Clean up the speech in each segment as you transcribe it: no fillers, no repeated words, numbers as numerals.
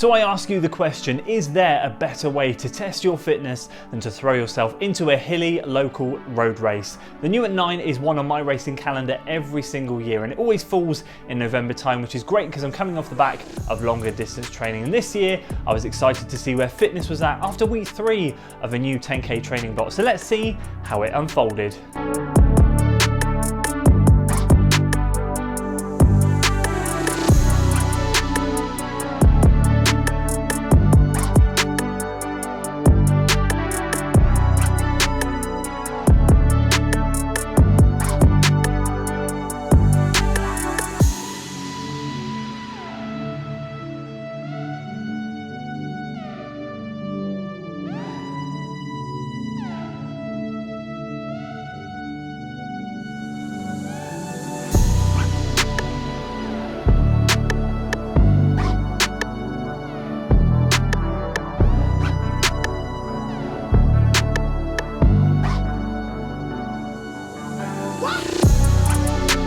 So I ask you the question, is there a better way to test your fitness than to throw yourself into a hilly local road race? The Newent 9 is one on my racing calendar every single year, and it always falls in November time, which is great because I'm coming off the back of longer distance training. And this year I was excited to see where fitness was at after week 3 of a new 10k training block. So let's see how it unfolded.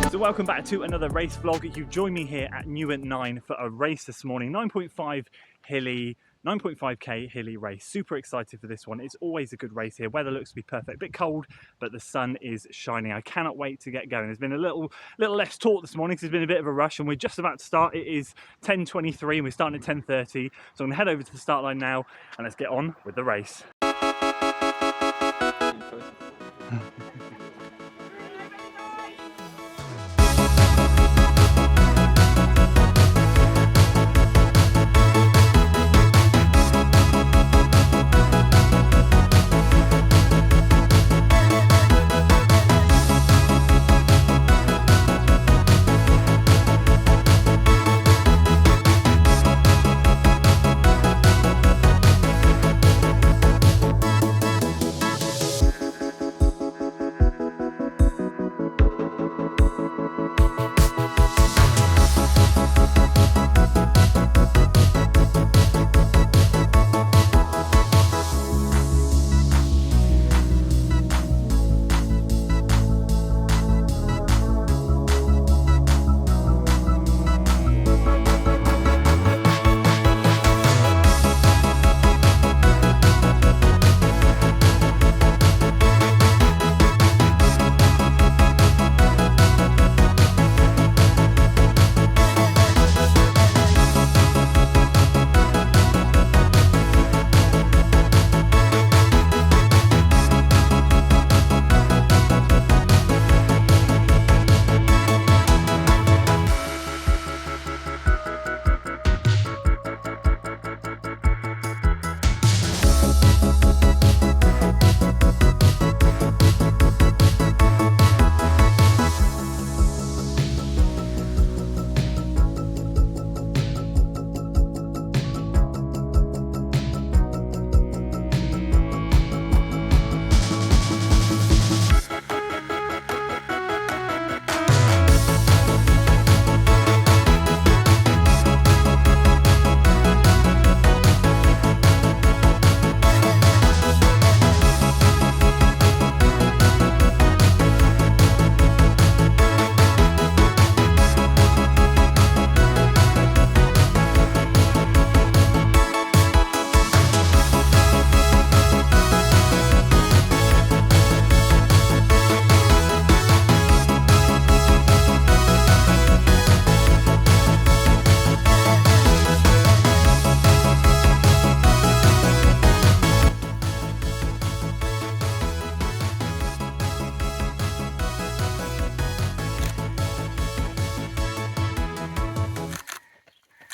So welcome back to another race vlog. You've joined me here at Newent 9 for a race this morning, 9.5k hilly race. Super excited for this one. It's always a good race here. Weather looks to be perfect, a bit cold, but the sun is shining. I cannot wait to get going. There's been a little less talk this morning because there's been a bit of a rush and we're just about to start. It is 10:23 and we're starting at 10:30. So I'm gonna head over to the start line now and let's get on with the race.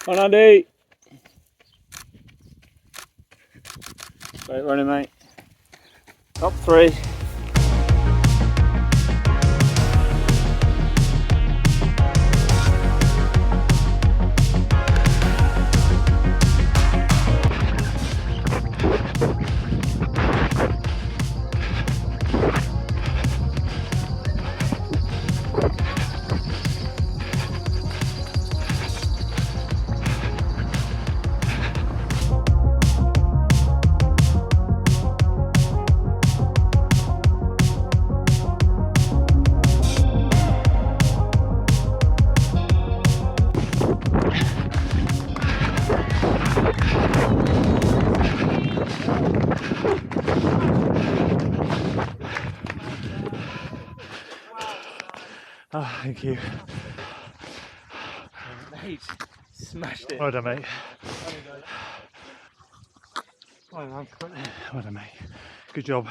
Come on, Andy. Great running, mate. Top 3. Thank you. Mate, smashed it. Well done, mate. Well done, mate. Good job.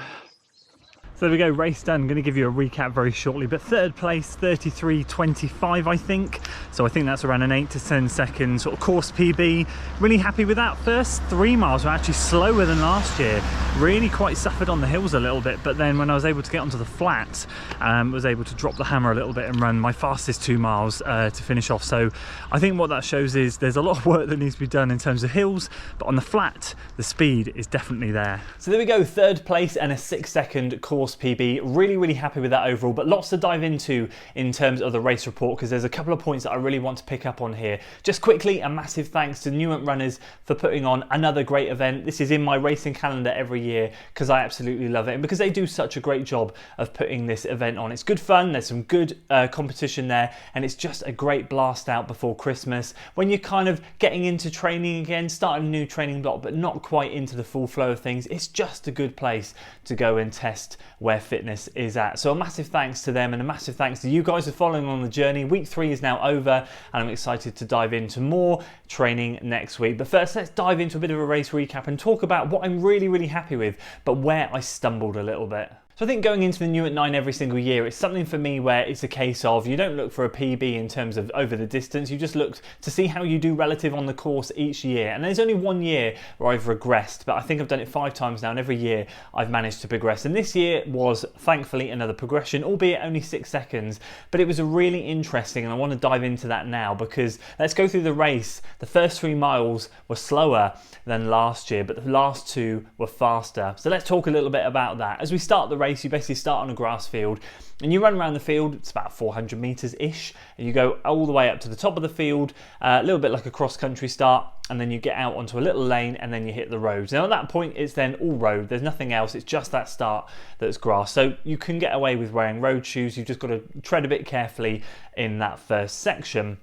So there we go, race done. I'm going to give you a recap very shortly, but third place, 33.25 I think. So I think that's around an 8 to 10 second sort of course PB. Really happy with that. First 3 miles were actually slower than last year. Really quite suffered on the hills a little bit, but then when I was able to get onto the flat, was able to drop the hammer a little bit and run my fastest 2 miles to finish off. So I think what that shows is there's a lot of work that needs to be done in terms of hills, but on the flat, the speed is definitely there. So there we go, third place and a 6 second course PB. Really happy with that overall, but lots to dive into in terms of the race report because there's a couple of points that I really want to pick up on here. Just quickly, a massive thanks to Newent runners for putting on another great event. This is in my racing calendar every year because I absolutely love it and because they do such a great job of putting this event on. It's good fun, there's some good competition there, and it's just a great blast out before Christmas when you're kind of getting into training again, starting a new training block but not quite into the full flow of things. It's just a good place to go and test where fitness is at. So a massive thanks to them and a massive thanks to you guys for following on the journey. Week 3 is now over and I'm excited to dive into more training next week. But first, let's dive into a bit of a race recap and talk about what I'm really happy with, but where I stumbled a little bit. So I think going into the Newent 9 every single year, it's something for me where it's a case of you don't look for a PB in terms of over the distance, you just look to see how you do relative on the course each year. And there's only 1 year where I've regressed, but I think I've done it 5 times now and every year I've managed to progress. And this year was thankfully another progression, albeit only 6 seconds, but it was a really interesting, and I want to dive into that now because let's go through the race. The first 3 miles were slower than last year, but the last 2 were faster. So let's talk a little bit about that. As we start the race, you basically start on a grass field and you run around the field. It's about 400 meters ish and you go all the way up to the top of the field, a little bit like a cross country start, and then you get out onto a little lane and then you hit the roads. Now at that point it's then all road, there's nothing else, it's just that start that's grass. So you can get away with wearing road shoes, you've just got to tread a bit carefully in that first section.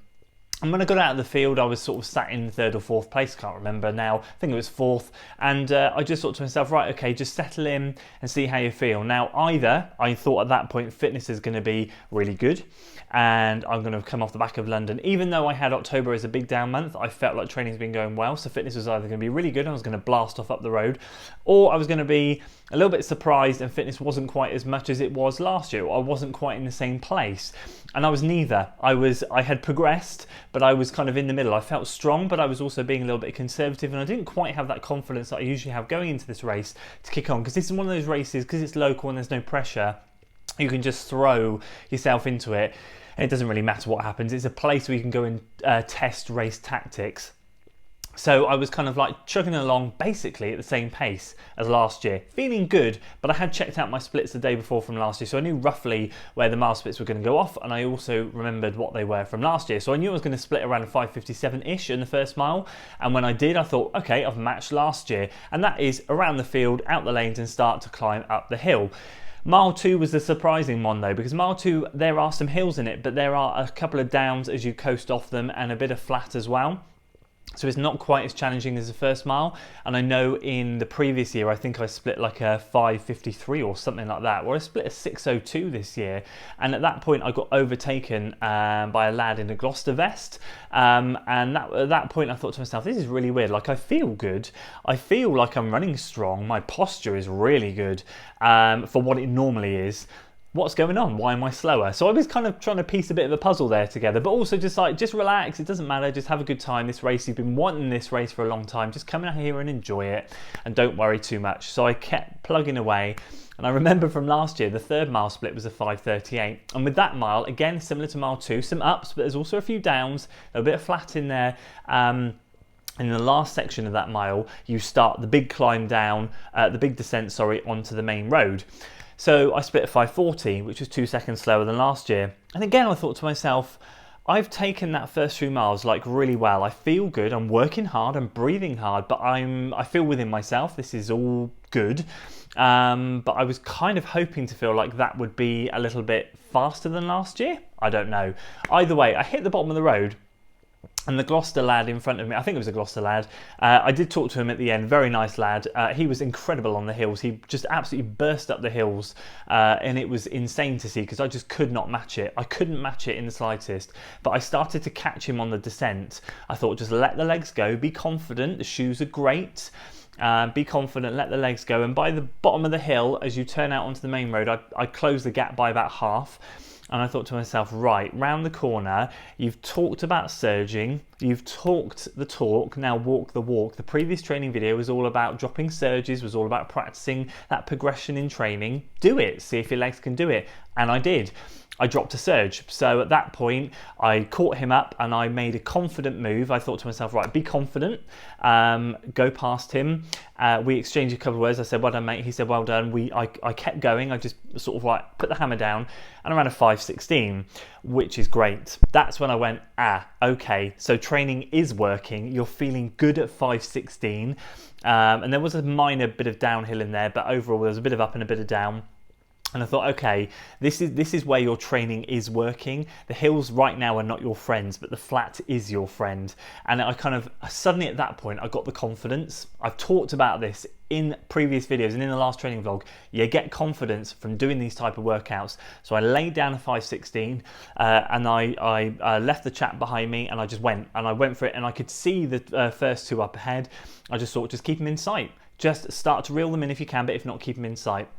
And when I got out of the field, I was sort of sat in 3rd or 4th place, can't remember now, I think it was 4th, and I just thought to myself, right, okay, just settle in and see how you feel. Now, either I thought at that point fitness is going to be really good, and I'm going to come off the back of London. Even though I had October as a big down month, I felt like training's been going well, so fitness was either going to be really good and I was going to blast off up the road, or I was going to be a little bit surprised and fitness wasn't quite as much as it was last year. I wasn't quite in the same place, and I was neither. I had progressed, but I was kind of in the middle. I felt strong, but I was also being a little bit conservative, and I didn't quite have that confidence that I usually have going into this race to kick on, because this is one of those races, because it's local and there's no pressure, you can just throw yourself into it and it doesn't really matter what happens. It's a place where you can go and test race tactics. So I was kind of like chugging along basically at the same pace as last year, feeling good, but I had checked out my splits the day before from last year, so I knew roughly where the mile splits were going to go off, and I also remembered what they were from last year. So I knew I was going to split around 5:57-ish in the first mile, and when I did, I thought, okay, I've matched last year, and that is around the field, out the lanes, and start to climb up the hill. Mile 2 was the surprising one though, because mile 2, there are some hills in it, but there are a couple of downs as you coast off them and a bit of flat as well. So it's not quite as challenging as the first mile, and I know in the previous year I think I split like a 5:53 or something like that, or I split a 6:02 this year, and at that point I got overtaken by a lad in a Gloucester vest, and at that point I thought to myself, this is really weird, like I feel good, I feel like I'm running strong, my posture is really good for what it normally is. What's going on? Why am I slower? So I was kind of trying to piece a bit of a puzzle there together, but also just relax, it doesn't matter, just have a good time. This race, you've been wanting this race for a long time, just come out here and enjoy it and don't worry too much. So I kept plugging away, and I remember from last year the 3rd mile split was a 5:38, and with that mile, again similar to mile 2, some ups, but there's also a few downs, a bit of flat in there. In the last section of that mile, you start the big climb down, the big descent, sorry, onto the main road. So I split a 5:40, which was 2 seconds slower than last year. And again, I thought to myself, I've taken that first 3 miles like really well. I feel good, I'm working hard, I'm breathing hard, but I feel within myself, this is all good. But I was kind of hoping to feel like that would be a little bit faster than last year. I don't know. Either way, I hit the bottom of the road, And the Gloucester lad in front of me, I think it was a Gloucester lad, I did talk to him at the end, very nice lad. He was incredible on the hills. He just absolutely burst up the hills, and it was insane to see because I just could not match it. I couldn't match it in the slightest, but I started to catch him on the descent. I thought, just let the legs go, be confident, the shoes are great. Be confident, let the legs go. And by the bottom of the hill, as you turn out onto the main road, I closed the gap by about half. And I thought to myself, right, round the corner, you've talked about surging, you've talked the talk, now walk the walk. The previous training video was all about dropping surges, was all about practicing that progression in training. Do it, see if your legs can do it. And I did. I dropped a surge. So at that point, I caught him up and I made a confident move. I thought to myself, right, be confident, go past him. We exchanged a couple of words. I said, well done, mate. He said, well done. I kept going. I just sort of like put the hammer down and I ran a 5:16, which is great. That's when I went, okay, so training is working. You're feeling good at 5:16. And there was a minor bit of downhill in there, but overall there was a bit of up and a bit of down. And I thought, okay, this is where your training is working. The hills right now are not your friends, but the flat is your friend. And I kind of, suddenly at that point, I got the confidence. I've talked about this in previous videos and in the last training vlog. You get confidence from doing these type of workouts. So I laid down a 5:16 and I left the chat behind me and I just went. And I went for it and I could see the first two up ahead. I just thought, just keep them in sight. Just start to reel them in if you can, but if not, keep them in sight.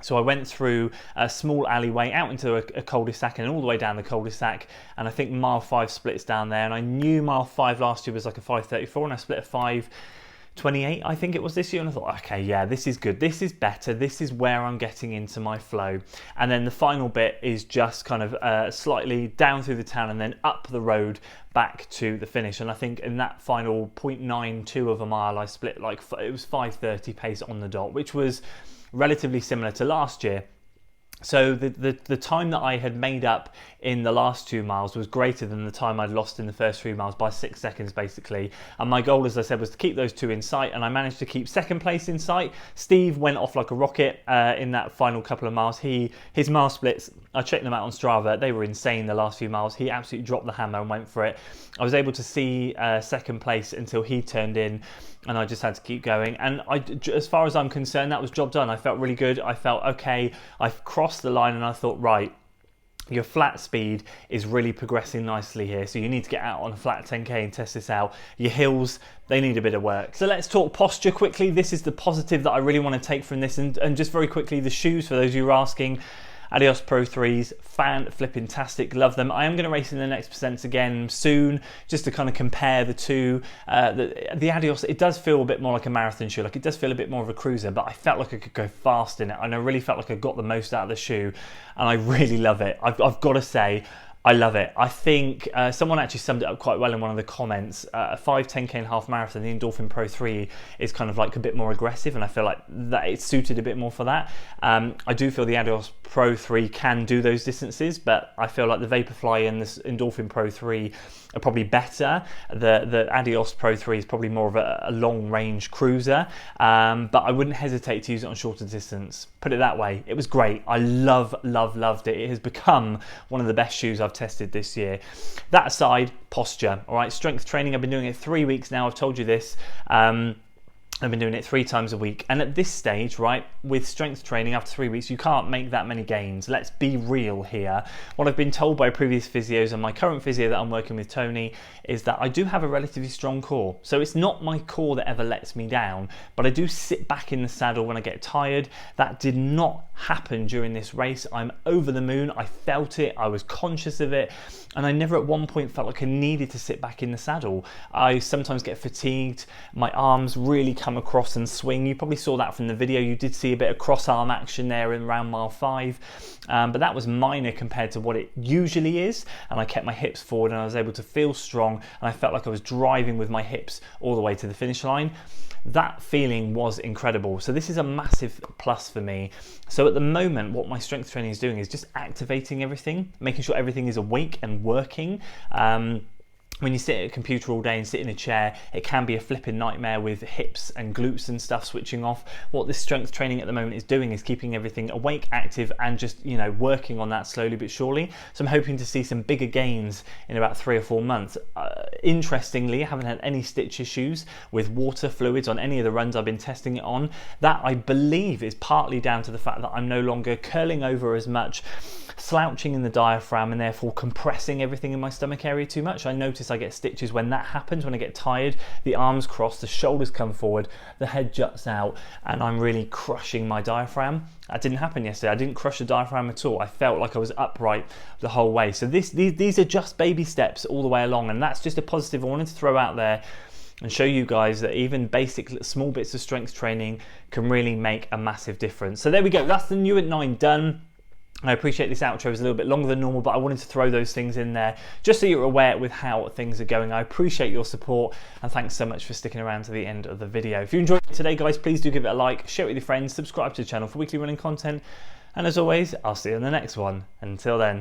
So I went through a small alleyway out into a cul-de-sac and all the way down the cul-de-sac, and I think mile 5 splits down there, and I knew mile 5 last year was like a 5:34 and I split a 5:28 I think it was this year, and I thought, okay, yeah, this is good, this is better, this is where I'm getting into my flow. And then the final bit is just kind of slightly down through the town and then up the road back to the finish. And I think in that final 0.92 of a mile I split like, it was 5:30 pace on the dot, which was relatively similar to last year. So the time that I had made up in the last 2 miles was greater than the time I'd lost in the first 3 miles by 6 seconds basically. And my goal, as I said, was to keep those two in sight, and I managed to keep second place in sight. Steve went off like a rocket in that final couple of miles. His mile splits, I checked them out on Strava, they were insane the last few miles. He absolutely dropped the hammer and went for it. I was able to see second place until he turned in, and I just had to keep going. And as far as I'm concerned, that was job done. I felt really good. I felt okay. I crossed the line and I thought, right, your flat speed is really progressing nicely here. So you need to get out on a flat 10K and test this out. Your hills, they need a bit of work. So let's talk posture quickly. This is the positive that I really want to take from this. And just very quickly, the shoes, for those of you who are asking, Adios Pro 3s, fan-flipping-tastic, love them. I am going to race in the next percents again soon, just to kind of compare the two. The Adios, it does feel a bit more like a marathon shoe, like it does feel a bit more of a cruiser, but I felt like I could go fast in it, and I really felt like I got the most out of the shoe, and I really love it. I've got to say, I love it. I think someone actually summed it up quite well in one of the comments. A 5, 10K and half marathon, the Endorphin Pro 3 is kind of like a bit more aggressive, and I feel like that it's suited a bit more for that. I do feel the Adios Pro 3 can do those distances, but I feel like the Vaporfly and this Endorphin Pro 3 are probably better. The Adios Pro 3 is probably more of a long range cruiser, but I wouldn't hesitate to use it on shorter distance. Put it that way, it was great. I loved it. It has become one of the best shoes I've tested this year. That aside, posture, all right, strength training, I've been doing it 3 weeks now, I've told you this. I've been doing it 3 times a week, and at this stage, right, with strength training after 3 weeks, you can't make that many gains. Let's be real here. What I've been told by previous physios and my current physio that I'm working with, Tony, is that I do have a relatively strong core. So it's not my core that ever lets me down, but I do sit back in the saddle when I get tired. That did not happen during this race. I'm over the moon. I felt it. I was conscious of it. And I never at one point felt like I needed to sit back in the saddle. I sometimes get fatigued. My arms really come across and swing. You probably saw that from the video. You did see a bit of cross arm action there in around mile 5. But that was minor compared to what it usually is. And I kept my hips forward and I was able to feel strong. And I felt like I was driving with my hips all the way to the finish line. That feeling was incredible. So this is a massive plus for me. So at the moment, what my strength training is doing is just activating everything, making sure everything is awake and working. when you sit at a computer all day and sit in a chair, it can be a flipping nightmare with hips and glutes and stuff switching off. What this strength training at the moment is doing is keeping everything awake, active, and just, you know, working on that slowly but surely. So I'm hoping to see some bigger gains in about 3 or 4 months. Interestingly, I haven't had any stitch issues with water fluids on any of the runs I've been testing it on. That, I believe, is partly down to the fact that I'm no longer curling over as much, slouching in the diaphragm, and therefore compressing everything in my stomach area too much. I notice I get stitches when that happens, when I get tired. The arms cross, the shoulders come forward, the head juts out, and I'm really crushing my diaphragm. That didn't happen yesterday. I didn't crush the diaphragm at all. I felt like I was upright the whole way. So these are just baby steps all the way along, and that's just a positive I wanted to throw out there and show you guys that even basic small bits of strength training can really make a massive difference. So there we go. That's the Newent 9 done. I appreciate this outro is a little bit longer than normal, but I wanted to throw those things in there just so you're aware with how things are going. I appreciate your support, and thanks so much for sticking around to the end of the video. If you enjoyed it today, guys, please do give it a like, share it with your friends, subscribe to the channel for weekly running content, and as always, I'll see you in the next one. Until then.